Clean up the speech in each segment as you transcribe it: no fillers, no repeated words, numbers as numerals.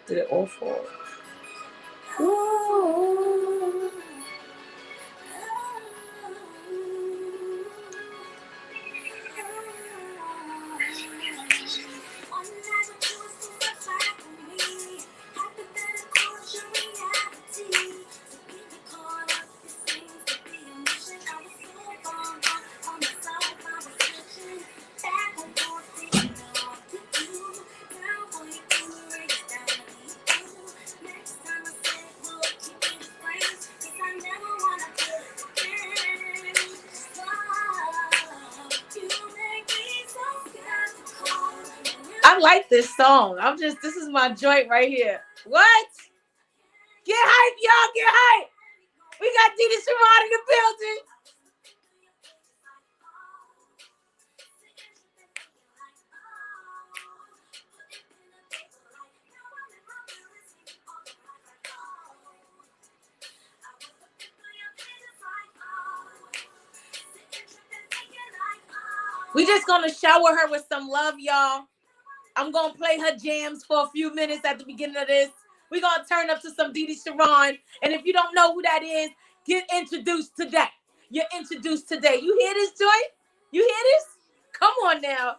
Did it all fall? Whoa. I like this song. This is my joint right here. What? Get hype, y'all. Get hype. We got Dede Sha'Ron in the building. We just gonna shower her with some love, y'all. I'm gonna play her jams for a few minutes at the beginning of this. We're gonna turn up to some Dede Sha'Ron. And if you don't know who that is, get introduced today. You're introduced today. You hear this joint? You hear this? Come on now.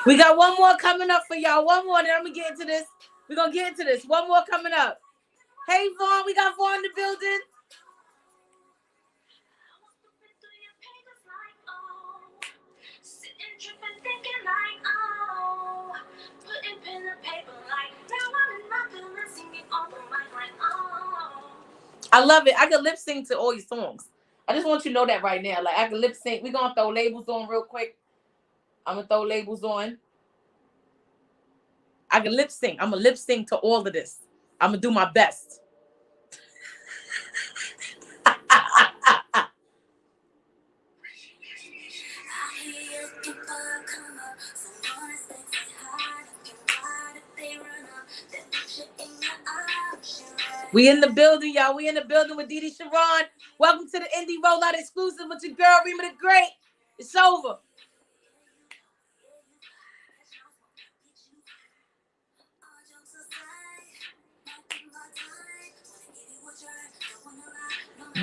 We got one more coming up for y'all. One more, then I'm going to get into this. We're going to get into this. One more coming up. Hey, Vaughn. We got Vaughn in the building. I love it. I can lip sync to all your songs. I just want you to know that right now. Like, I can lip sync. We're going to throw labels on real quick. I'm going to throw labels on. I can lip sync. I'm going to lip sync to all of this. I'm going to do my best. We in the building, y'all. We in the building with Dede Sha'Ron. Welcome to the Indie Rollout exclusive with your girl, Rema the Great. It's over.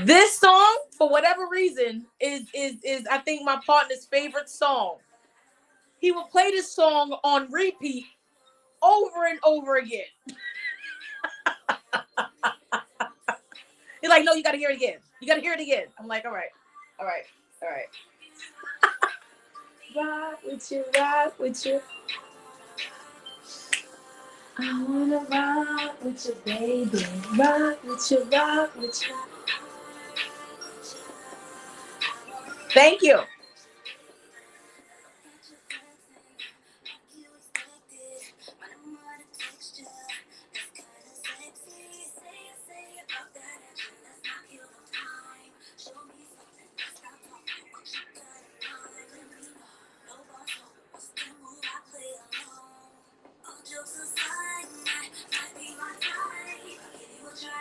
This song, for whatever reason, is I think my partner's favorite song. He will play this song on repeat over and over again. He's like, no, you got to hear it again. You got to hear it again. I'm like, all right. Rock with you, rock with you. I want to rock with you, baby. Rock with you, rock with you. Thank you.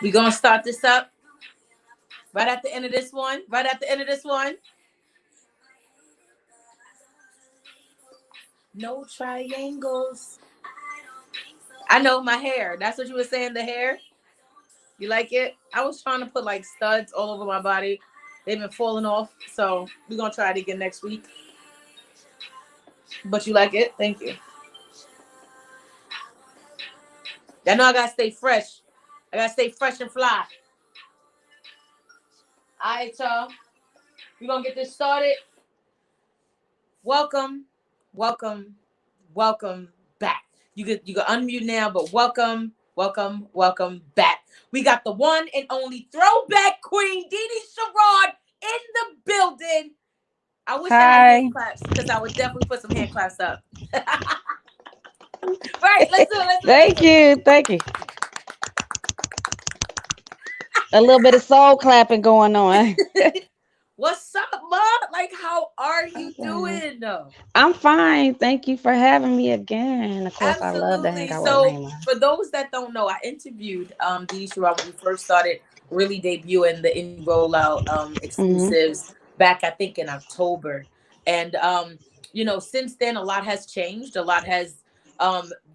We're going to start this up right at the end of this one. Right at the end of this one. No triangles. I know my hair. That's what you were saying, the hair? You like it? I was trying to put like studs all over my body. They've been falling off. So we're going to try it again next week. But you like it? Thank you. I know I got to stay fresh. I got to stay fresh and fly. All right, y'all. We're going to get this started. Welcome back. You can unmute now, but welcome welcome back. We got the one and only throwback queen, Dede Sha'Ron, in the building. I wish I had hand Hi. claps because I would definitely put some hand claps up. Right, let's do it. Thank you. Thank you. A little bit of soul clapping going on. What's up, Ma? Like, how are you Okay. doing? I'm fine. Thank you for having me again. Of course, I love to hang Absolutely. out with So, Rema. for those that don't know, I interviewed Dede Sha'Ron when we first started really debuting the indie rollout Hmm. exclusives back, I think, in October. And since then, a lot has changed. A lot has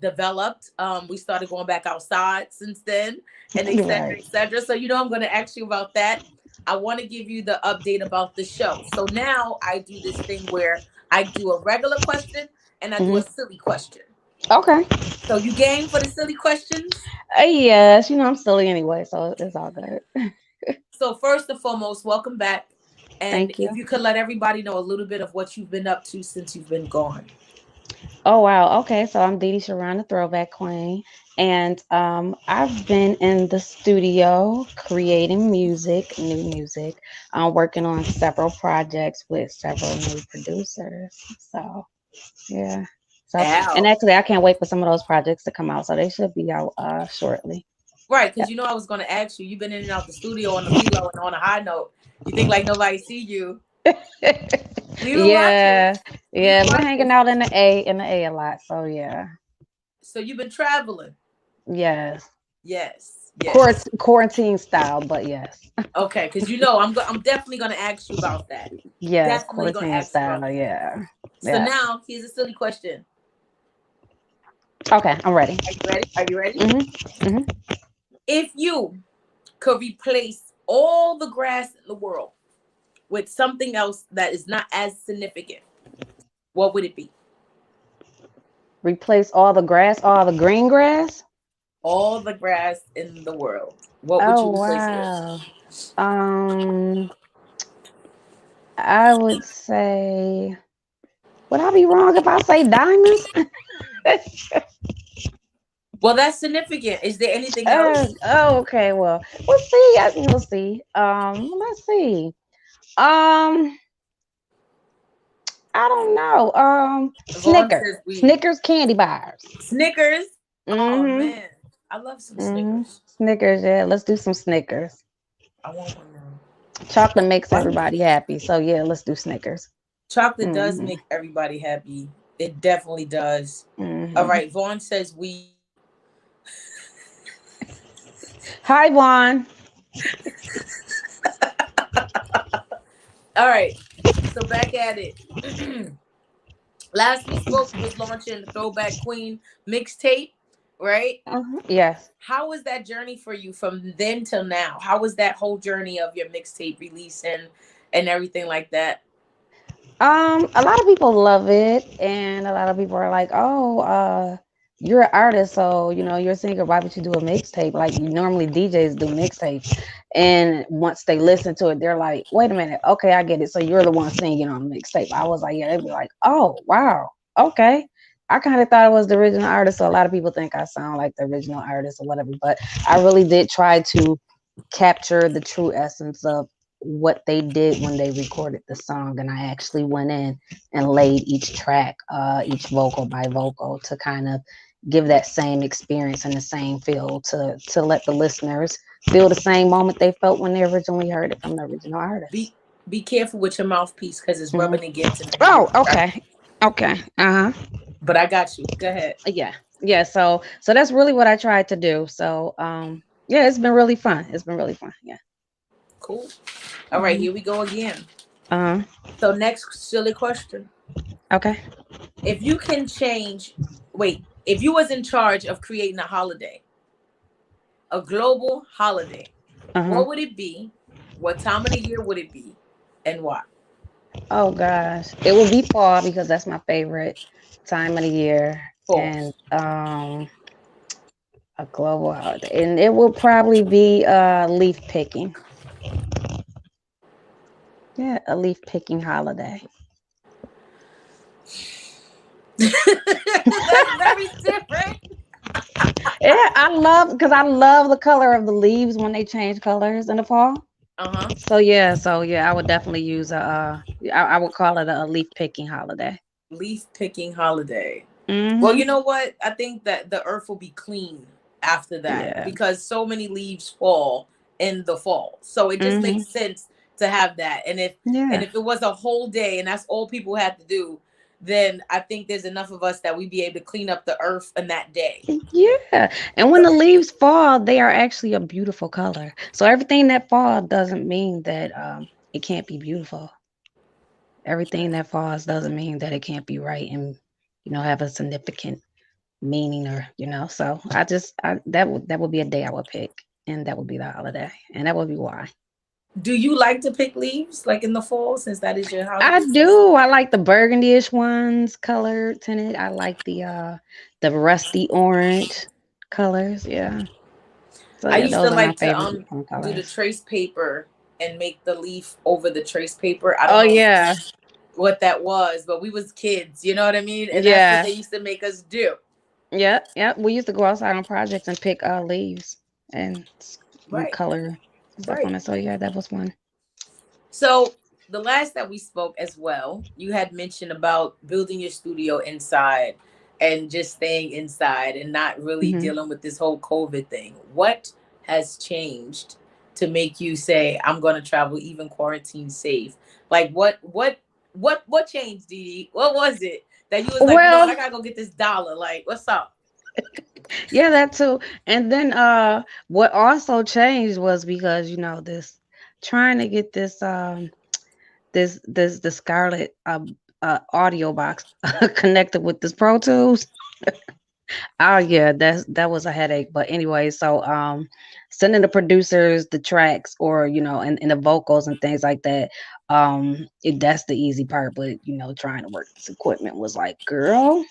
developed. We started going back outside since then, and et cetera, Right. et cetera. So, I'm going to ask you about that. I want to give you the update about the show. So now I do this thing where I do a regular question and I do Hmm. a silly question. Okay. So you game for the silly questions? Yes, I'm silly anyway, so it's all good. So first and foremost, welcome back. And Thank if you. you could let everybody know a little bit of what you've been up to since you've been gone. Oh wow. Okay, so I'm Dede Sha'Ron, the Throwback Queen, and I've been in the studio creating music, new music. I'm working on several projects with several new producers. So yeah. So and Ow. actually, I can't wait for some of those projects to come out. So they should be out shortly. Right, because Yep. I was going to ask you, you've been in and out the studio on the reload and on a high note. You think like nobody see you. We've been watching. Yeah. We've been Yeah. Been watching. hanging out in the A a lot. So yeah. So you've been traveling. Yes. Yes, yes. Quarantine style, but yes. Okay, because I'm definitely going to ask you about that. Yes, Definitely going to quarantine ask you about style. that. Yeah. So Yeah. now here's a silly question. Okay, I'm ready. Are you ready? Are you ready? Hmm. Hmm. If you could replace all the grass in the world with something else that is not as significant, what would it be? Replace all the grass, all the green grass. All the grass in the world. What would you Oh replace it with? wow. Um, I would say. Would I be wrong if I say diamonds? Well, that's significant. Is there anything else? Oh, okay. Well, we'll see. We'll see. Let's see. Um, I don't know. Vaughn Snickers, says we Snickers candy bars. Snickers. Oh Mm-hmm. man, I love some Mm-hmm. Snickers. Snickers, yeah. Let's do some Snickers. I want one now. Chocolate makes Why? everybody happy, so yeah, let's do Snickers. Chocolate does Mm-hmm. make everybody happy. It definitely does. All Mm-hmm. right, Vaughn says we. Hi, Juan. All right, so back at it. Last we spoke, you was launching the Throwback Queen mixtape, right? Yes. How was that journey for you from then till now? How was that whole journey of your mixtape release and everything like that? A lot of people love it, and a lot of people are like, "Oh, you're an artist, so you're a singer. Why would you do a mixtape? Like normally DJs do mixtapes." And once they listen to it, they're like, "Wait a minute, okay, I get it. So you're the one singing on the mixtape." I was like, "Yeah." They'd be like, "Oh, wow, okay." I kind of thought I was the original artist, so a lot of people think I sound like the original artist or whatever. But I really did try to capture the true essence of what they did when they recorded the song, and I actually went in and laid each track, each vocal by vocal, to kind of give that same experience and the same feel to let the listeners feel the same moment they felt when they originally heard it from the original artist. Be careful with your mouthpiece because it's Hmm. rubbing against it and you Oh, get distracted. okay, okay, But I got you. Go ahead. yeah, yeah. So that's really what I tried to do. So yeah, it's been really fun. It's been really fun. Yeah. Cool. All right, Hmm. here we go again. Uh, So next silly question. okay. If you can change wait, if you was in charge of creating a holiday, a global holiday, Uh-huh. what would it be? What time of the year would it be? And why? Oh gosh, it will be fall because that's my favorite time of the year, Fall. and a global holiday, and it will probably be leaf picking. Yeah, a leaf picking holiday. That's very different. Yeah, I love the color of the leaves when they change colors in the fall. Uh-huh. So yeah, I would definitely use I would call it a leaf picking holiday. Leaf picking holiday. Well, you Hmm. know what? I think that the earth will be clean after that Yeah. because so many leaves fall in the fall. So it just Hmm. makes sense to have that. And Yeah. if it was a whole day and that's all people had to do, then I think there's enough of us that we'd be able to clean up the earth in that day. Yeah. And when So, the leaves fall, they are actually a beautiful color. So everything that fall doesn't mean that it can't be beautiful. Everything that falls doesn't mean that it can't be right and have a significant meaning so that would be a day I would pick, and that would be the holiday, and that would be why. do you like to pick leaves like in the fall since that is your I holiday season? do. I like the burgundyish ones, colored tinted. I like the rusty orange colors. Yeah. So I yeah, used to those are my like to favorite do the colors. trace paper and make the leaf over the trace paper. I don't Oh know yeah. what that was, but we was kids, you know what I mean? And that's what Yeah. they used to make us do. Yeah. Yeah. We used to go outside on projects and pick leaves and Right. color stuff on Right. it. So yeah, that was one. So the last that we spoke as well, you had mentioned about building your studio inside and just staying inside and not really Hmm. dealing with this whole COVID thing. What has changed to make you say, I'm gonna travel even quarantine safe? Like what changed, Dee? What was it that you was like, you know what, Well, I gotta go get this dollar? Like, what's up? yeah, that too. And then what also changed was because this trying to get this the Scarlett audio box connected with this Pro Tools. Oh yeah, that was a headache. But anyway, so sending the producers the tracks or and the vocals and things like that. That's the easy part, but trying to work this equipment was like, girl,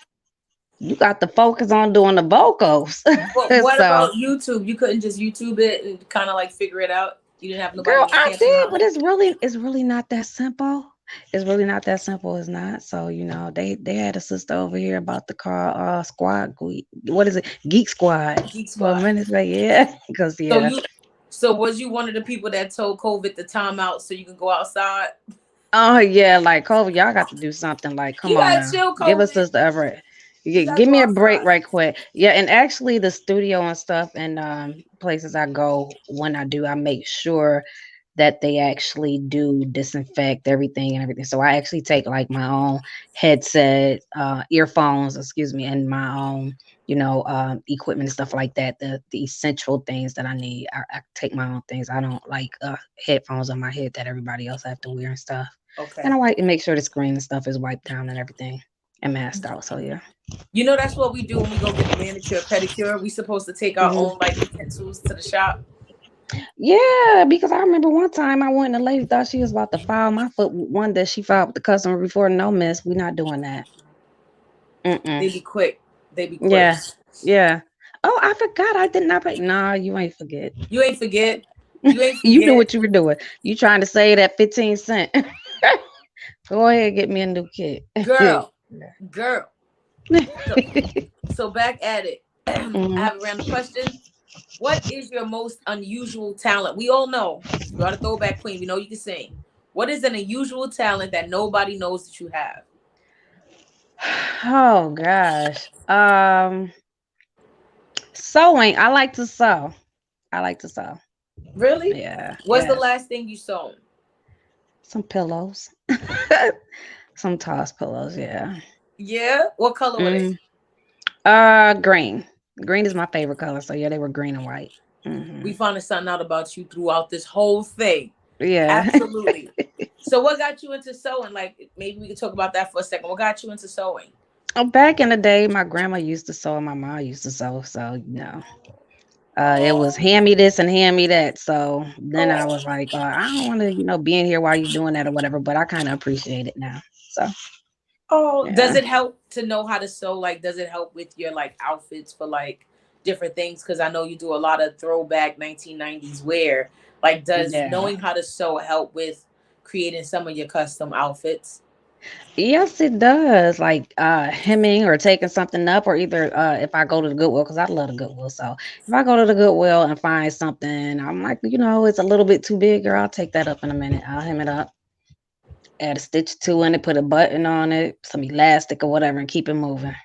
you got to focus on doing the vocals. But what So about YouTube? You couldn't just YouTube it and kind of like figure it out. You didn't have nobody girl, to I camp did, behind. but it's really not that simple. It's really not that simple. It's not. So they had a sister over here about to call Squad what is it, Geek Squad Geek for a Squad. minute. Like yeah, because So yeah. you, so was you one of the people that told COVID to time out so you can go outside? Oh yeah, like COVID, y'all got to do something. Like, come You on gotta now, chill, give us COVID. this the ever. You gotta Give go me a break outside. right quick. Yeah, and actually, the studio and stuff and places I go when I do, I make sure that they actually do disinfect everything and everything. So I actually take like my own headset, earphones, excuse me, and my own, equipment and stuff like that. The essential things that I need. I take my own things. I don't like headphones on my head that everybody else have to wear and stuff. And Okay. I wipe and make sure the screen and stuff is wiped down and everything and masked out. So yeah. You know that's what we do when we go get a manicure, pedicure. We supposed to take our Hmm. own like utensils to the shop. Yeah, because I remember one time I went and the lady thought she was about to file my foot with one that she filed with the customer before. No, miss, we not doing that. Mm-mm. They be quick. They be quick. Yeah, yeah. Oh, I forgot. I did not pay. Nah, you ain't forget. You ain't forget. You ain't You knew forget, what you were doing. You trying to save that 15 cent. Go ahead, and get me a new kit. girl, girl. So, so back at it. I Hmm. have a random question. What is your most unusual talent? We all know you are the throwback queen. We know you can sing. What is an unusual talent that nobody knows that you have? Oh gosh. Sewing. I like to sew. I like to sew. Really? Yeah, What's the yes. last thing you sewn? Some pillows. Some toss pillows, yeah. Yeah. What color were they? Mm. Green. Green is my favorite color. So yeah, they were green and white. Hmm. We finding something out about you throughout this whole thing. Yeah. Absolutely. So what got you into sewing? Like maybe we could talk about that for a second. What got you into sewing? Back in the day, my grandma used to sew and my mom used to sew. So it was Oh, hand me this and hand me that. So then I was oh, like, I don't want to, be in here while you're doing that or whatever. But I kind of appreciate it now. So oh. Does yeah, it help to know how to sew? Like, does it help with your like outfits for like different things? Because I know you do a lot of throwback 1990s wear. Like, does yeah. knowing how to sew help with creating some of your custom outfits? Yes, it does. Like hemming or taking something up, or either if I go to the Goodwill, because I love the Goodwill. So if I go to the Goodwill and find something, I'm like, it's a little bit too big, girl. I'll take that up in a minute. I'll hem it up, add a stitch to it, put a button on it, some elastic or whatever, and keep it moving.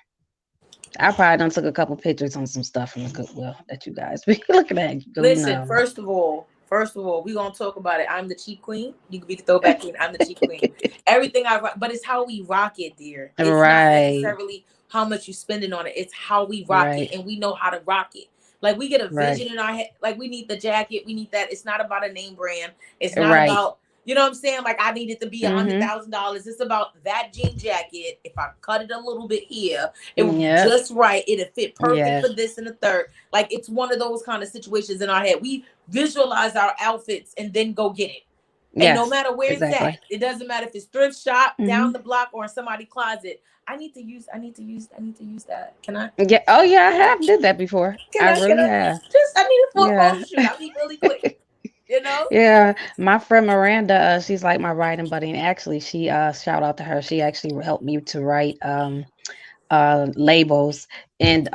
I probably done took a couple pictures on some stuff from the Goodwill that you guys be looking at. You Listen, know. first of all, we gonna talk about it. I'm the cheap queen. You can be the throwback queen. I'm the cheap queen. Everything I rock, but it's how we rock it, dear. It's not Right, necessarily how much you spending on it. It's how we rock it, right, and we know how to rock it. Like we get a right, vision in our head. Like we need the jacket. We need that. It's not about a name brand. It's not right. about what I'm saying. Like I need it to be a hundred Mm-hmm. thousand dollars. It's about that jean jacket. If I cut it a little bit here, it will be Yep. just right. It'll fit perfect Yes. for this and the third. Like it's one of those kind of situations in our head. We visualize our outfits and then go get it. And no Yes. matter where it's Exactly. at, it doesn't matter if it's thrift shop, Mm-hmm. down the block, or in somebody's closet. I need to use that. Can I? Yeah. Oh yeah, I have did that before. Can I I? Can really I? have. I need it for a Yeah. photo shoot. I'll be really quick. You know? Yeah. My friend Miranda, she's like my writing buddy, and actually, she shout out to her. She actually helped me to write labels, and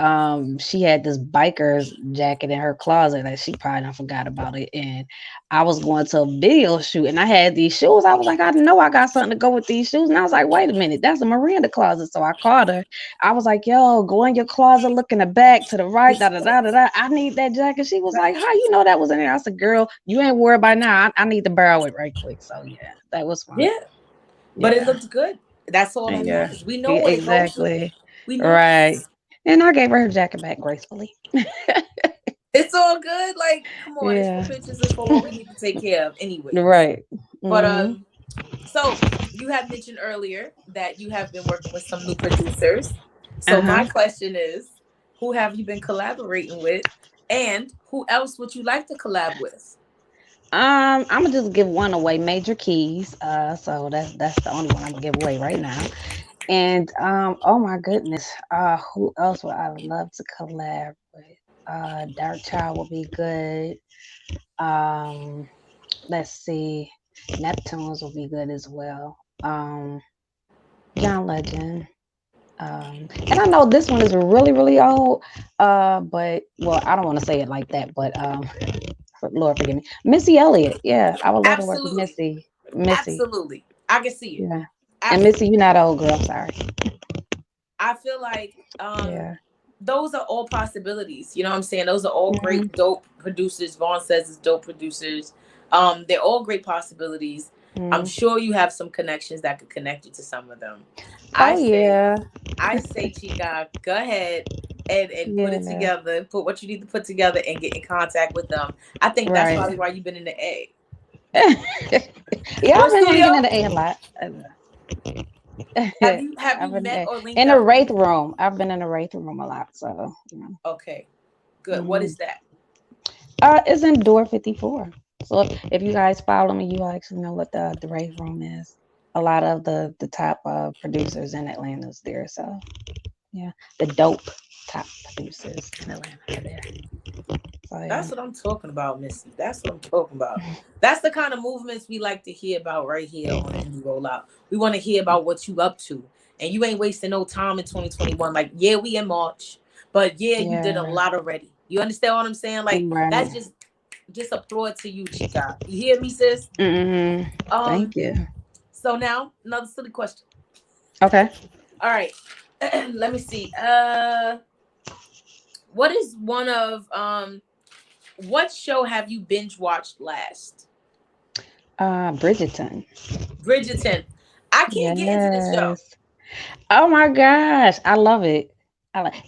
she had this biker's jacket in her closet that she probably done forgot about it. And I was going to a video shoot, and I had these shoes. I was like, I know I got something to go with these shoes. And I was like, wait a minute, that's a Miranda closet. So I called her. I was like, yo, go in your closet, look in the back to the right, da da da da da. I need that jacket. She was like, how you know that was in there? I said, girl, you ain't worried by now. I need to borrow it right quick. So yeah, that was fun. Yeah. But it Yeah. looked good. That's all that Yeah, matters. We know what it goes with. exactly. We know. Right. And I gave her jacket back gracefully. It's all good. Like, come on, it's for Yeah. pictures, it's for what we need to take care of, anyways. Right. But Hmm. so you have mentioned earlier that you have been working with some new producers. So my Uh-huh. question is, who have you been collaborating with, and who else would you like to collab with? I'm gonna just give one away, Major Keys. So that's the only one I'm gonna give away right now. And oh my goodness, who else would I love to collab with? Dark Child would be good. Um, let's see, Neptunes will be good as well. John Legend. And I know this one is really, really old. But well, I don't want to say it like that, but Lord forgive me. Missy Elliott. Yeah, I would love to work with Absolutely. Missy. Missy. Absolutely. I can see it. Yeah. And Missy, Absolutely. you're not an old girl, sorry. I feel like Yeah. those are all possibilities. You know what I'm saying? Those are all Hmm. great, dope producers. Vaughn says it's dope producers. They're all great possibilities. I'm Hmm. sure you have some connections that could connect you to some of them. I Oh say, yeah. Chica, go ahed and put it Yeah. together, put what you need to put together and get in contact with them. I think that's Right. probably why you've been in the A. Yeah, I've What been hanging in studio? the A a lot. Have I've you been met or linked in the up with Wraith any? room. I've been in the Wraith room a lot. So, Okay, good. What hmm is that? it's in door 54. So if you guys follow me, you actually know what the Wraith room is. A lot of the top producers in Atlanta is there. So yeah, the dope top producers in Atlanta are there. So yeah. That's what I'm talking about, Missy. That's what I'm talking about. That's the kind of movements we like to hear about right here on Indie Rollout. We want to hear about what you up to. And you ain't wasting no time in 2021. Like, yeah, we in March, but yeah, you did a Yeah. lot already. You understand what I'm saying? Like, Right. that's just applaud to you, Chica. You hear me, sis? Hmm. Um, Thank you. so now another silly question. Okay. All right. Let me see. What is one of what show have you binge watched last? Bridgerton. Bridgerton. I can't get into this show. Yes. Oh my gosh, I love it.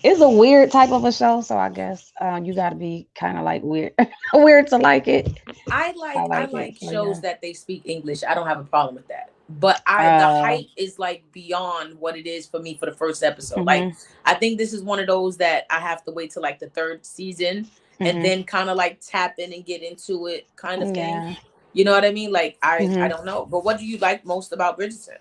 It's a weird type of a show, so I guess you got to be kind of like weird, weird to like it. I I like it. like So yeah. shows that they speak English. I don't have a problem with that. But the Uh. hype is like beyond what it is for me for the first episode. Like Mhm. I think this is one of those that I have to wait till like the third season and Mhm. then kind of like tap in and get into it kind of thing. Yeah. You know what I mean? Like I Mhm. don't know. But what do you like most about Bridgerton?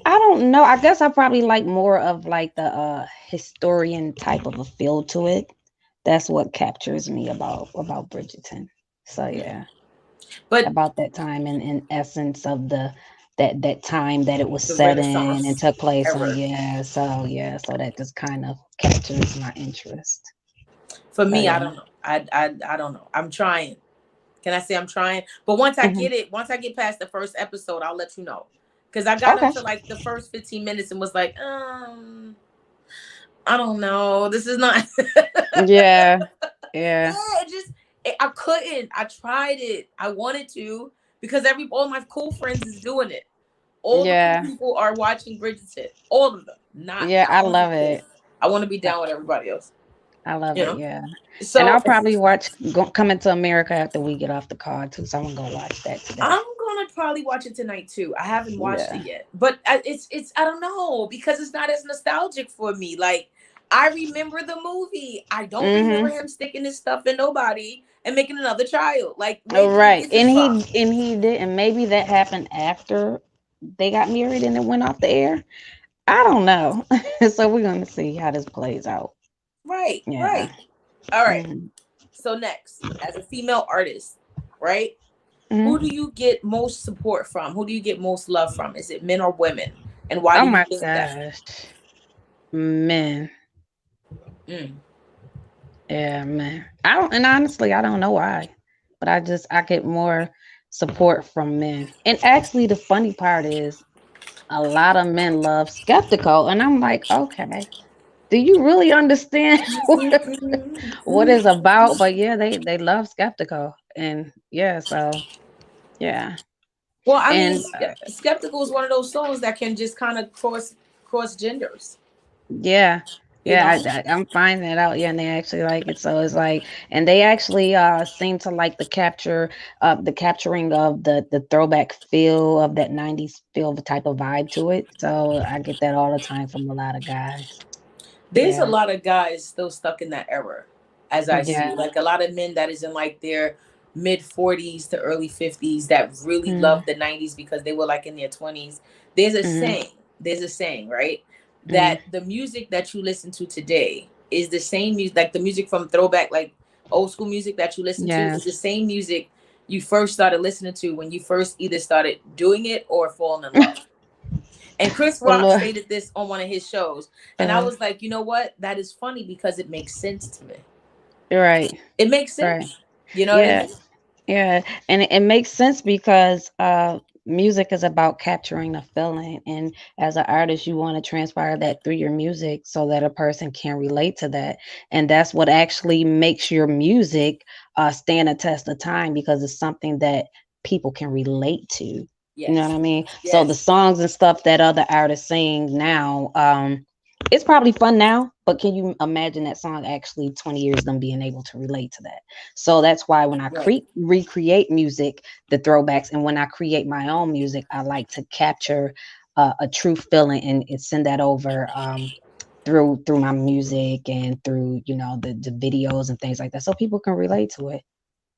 I don't know. I guess I probably like more of like the historian type of a feel to it. That's what captures me about Bridgerton. So yeah, But about that time and in essence of the that time that it was The set in and Renaissance took place on. era. So that just kind of captures my interest. For So me, I yeah. don't know. I don't know. I'm trying. Can I say I'm trying? But once I Hmm. get it, once I get past the first episode, I'll let you know. Because I got Okay. up to like the first 15 minutes and was like, I don't know. This is not. Yeah. Yeah. It just I couldn't. I tried it. I wanted to because all my cool friends is doing it. All the cool Yeah. people are watching Bridgerton. All of them. Yeah. Not I one love kid. it. I want to be I, down with everybody else. I love You it. know. Yeah. And So I'll probably watch Coming to America after we get off the call too. So I'm gonna go watch that today. I'm gonna probably watch it tonight too. I haven't watched it Yeah. yet, but it's I don't know because it's not as nostalgic for me. Like I remember the movie. I don't remember Mm-hmm. him sticking his stuff in nobody and making another child. Like Oh, maybe it right. is his fault. And he did, and maybe that happened after they got married and it went off the air. I don't know. So we're gonna see how this plays out. Right, Yeah. right. All right. Hmm. So next, as a female artist, right? Hmm. Who do you get most support from? Who do you get most love from? Is it men or women? And why Oh do you my think that? gosh, man. Mm. Yeah, man. I don't, and honestly, I don't know why, but I get more support from men. And actually, the funny part is, a lot of men love skeptical, and I'm like, okay, do you really understand what it's about? But yeah, they love skeptical, and yeah, so yeah, Well, I mean, and skeptical is one of those songs that can just kind of cross genders. yeah. You Yeah, know, I'm finding that out. Yeah, and they actually like it. So it's like, and they actually seem to like the capturing of the throwback feel of that '90s feel, the type of vibe to it. So I get that all the time from a lot of guys. there's a Yeah, lot of guys still stuck in that era, as I see. yeah, Like a lot of men that is in like their mid 40s to early 50s that really mm, love the 90s because they were like in their 20s. There's a mm, saying, there's a saying, right? mm, That the music that you listen to today is the same music, like the music from throwback, like old school music that you listen to is the yes. same music you first started listening to when you first either started doing it or falling in love. And Chris Oh Rock Lord. stated this on one of his shows. And I Uh, was like, you know what? That is funny because it makes sense to me. you're right, It makes right. sense. You know what I Yeah, mean? yeah, and it makes sense because music is about capturing a feeling, and as an artist, you want to transpire that through your music so that a person can relate to that, and that's what actually makes your music stand a test of time because it's something that people can relate to. You know what Yes. I mean? So the Yes. songs and stuff that other artists sing now, it's probably fun now, but can you imagine that song actually 20 years them being able to relate to that? So that's why when I Right. recreate music, the throwbacks, and when I create my own music, I like to capture a true feeling and send that over through my music and through the videos and things like that, so people can relate to it.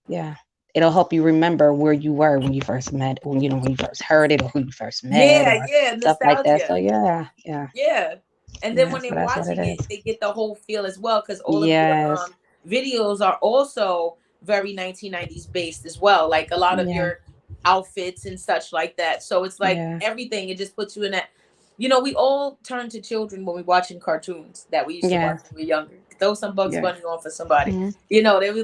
Yeah, it'll help you remember where you were when you first met, when you first heard it, or who you first met, Yeah, or yeah. stuff like that. So Nostalgia. yeah, yeah, Yeah. And then yeah. when So they're that's what it watching it, is. they get the whole feel as well because all of your Yes. videos are also very 1990s based as well. Like a lot of Yeah. your outfits and such like that. So it's like Yeah. everything, it just puts you in that. You know, we all turn to children when we're watching cartoons that we used to watch Yes. when we were younger. Throw some Bugs Yeah. Bunny on for somebody. Mhm. You know, they be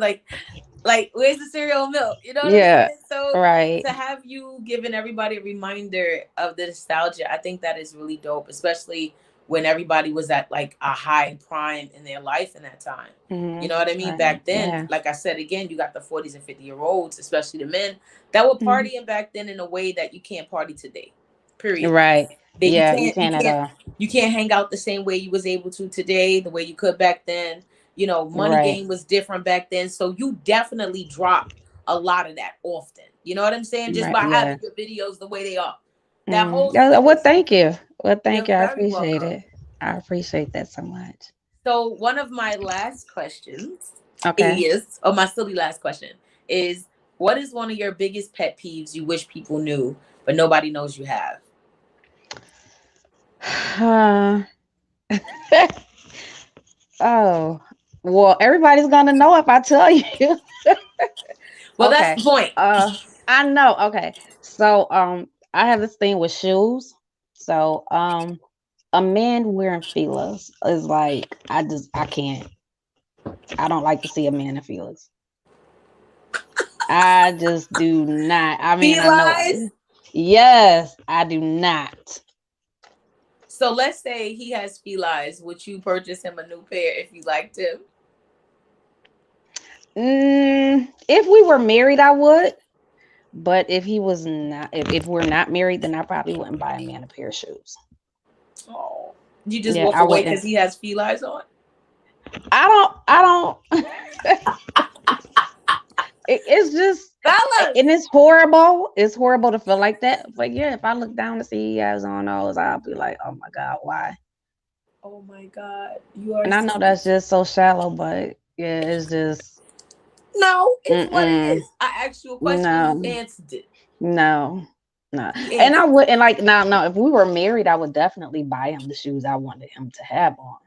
like, where's the cereal milk? You know what I'm Yeah. saying? So Right. to have you giving everybody a reminder of the nostalgia, I think that is really dope, especially when everybody was at like a high prime in their life in that time. You Mhm. know what I mean? Right. Back then, Yeah. like I said again, you got the 40s and 50-year-olds, especially the men that were Mhm. partying back then in a way that you can't party today. Period. Right. That you Yeah, you can't you can't at can't all. you can't hang out the same way you was able to today, the way you could back then. You know, money Right. game was different back then, so you definitely drop a lot of that often. You know what I'm saying? Just Right. by Yeah. having your videos the way they are. That Mm. whole Yeah, well, situation. thank you. Well, thank You're you. I very appreciate welcome. it. I appreciate that so much. So one of my last questions Okay. is, or my silly last question is, what is one of your biggest pet peeves you wish people knew, but nobody knows you have? Oh, well, everybody's gonna know if I tell you. Well, that's Okay. the point. I know. Okay. So, I have this thing with shoes. So, a man wearing feelers is like I can't. I don't like to see a man in feelers. I just do not. I mean, I know. Felines. Yes, I do not. So let's say he has felines. Would you purchase him a new pair if you liked him? If we were married, I would. But if he was not, if we're not married, then I probably wouldn't buy a man a pair of shoes. Oh, you just Yeah, walk I away wouldn't. because he has felines on. I don't. It's just, Fellas. and it's horrible. It's horrible to feel like that. But yeah, if I look down to see he has on those, I'll be like, oh my God, why? Oh my God, you are And I know that's just so shallow, but yeah, it's just, no. It's what it mm-mm, is. I asked you a question. You no, answered it. no, no. You And I answered. wouldn't like, no. If we were married, I would definitely buy him the shoes I wanted him to have on.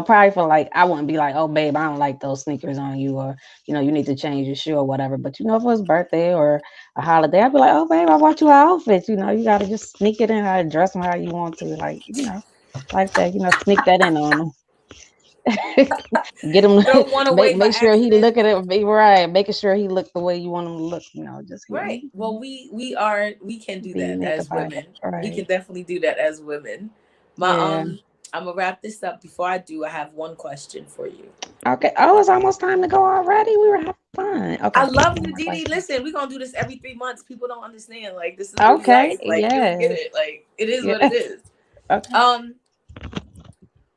Probably for like, I wouldn't be like, oh, babe, I don't like those sneakers on you, or, you need to change your shoe or whatever. But, for his birthday or a holiday, I'd be like, oh, babe, I bought you an outfit. You got to just sneak it in, how to dress him how you want to. Like, like that, sneak that in on him. Get him, Throw one away by make sure he accident. look at it, be right, making sure he look the way you want him to look, just here. Right. Well, we can do Be that unique as about it. women. We Right. can definitely do that as women. My Yeah. I'm gonna wrap this up. Before I do, I have one question for you. Okay. Oh, it's almost time to go already. We were having fun. I Okay. love One you, more Dede. question. Listen, we're gonna do this every 3 months. People don't understand. Like, this is really Okay. life. Like, just get Yes. it. Like, it is what it Yeah. is. Okay. Um,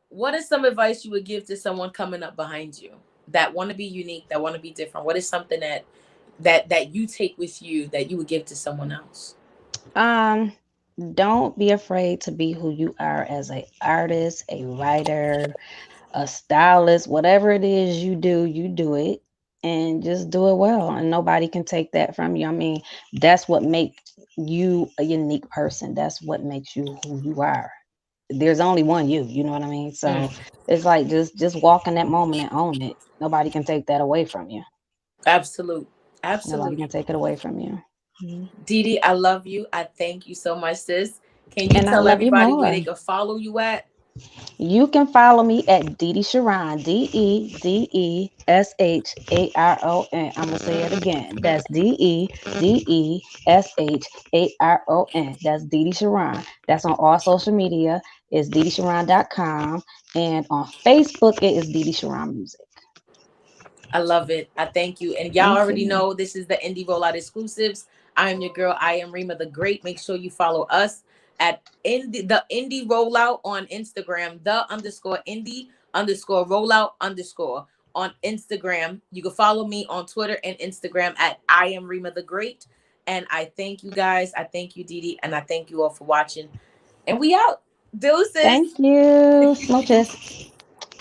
what is some advice you would give to someone coming up behind you that want to be unique, that want to be different? What is something that you take with you that you would give to someone else? Um, don't be afraid to be who you are as a artist, a writer, a stylist, whatever it is you do it and just do it well. And nobody can take that from you. I mean, that's what makes you a unique person. That's what makes you who you are. There's only one you know what I mean? So Mm, it's like just walk in that moment and own it. Nobody can take that away from you. absolute, Nobody absolute. can take it away from you. Mhm. Dede, I love you. I thank you so much, sis. Can you And I tell love you everybody where more. they can follow you at? You can follow me at Dede Sha'Ron, DeDeSharon. I'm gonna say it again. That's DeDeSharon. That's Dede Sha'Ron. That's on all social media. It's DedeSharon.com. And on Facebook, it is Dede Sha'Ron Music. I love it. I thank you. And y'all Thank already you. know this is the Indie Rollout exclusives. I am your girl. I am Rema the Great. Make sure you follow us at the Indie Rollout on Instagram, the underscore Indie underscore Rollout underscore on Instagram. You can follow me on Twitter and Instagram at I am Rema the Great. And I thank you guys. I thank you, Dede. And I thank you all for watching. And we out. Deuces. Thank you. Smooches.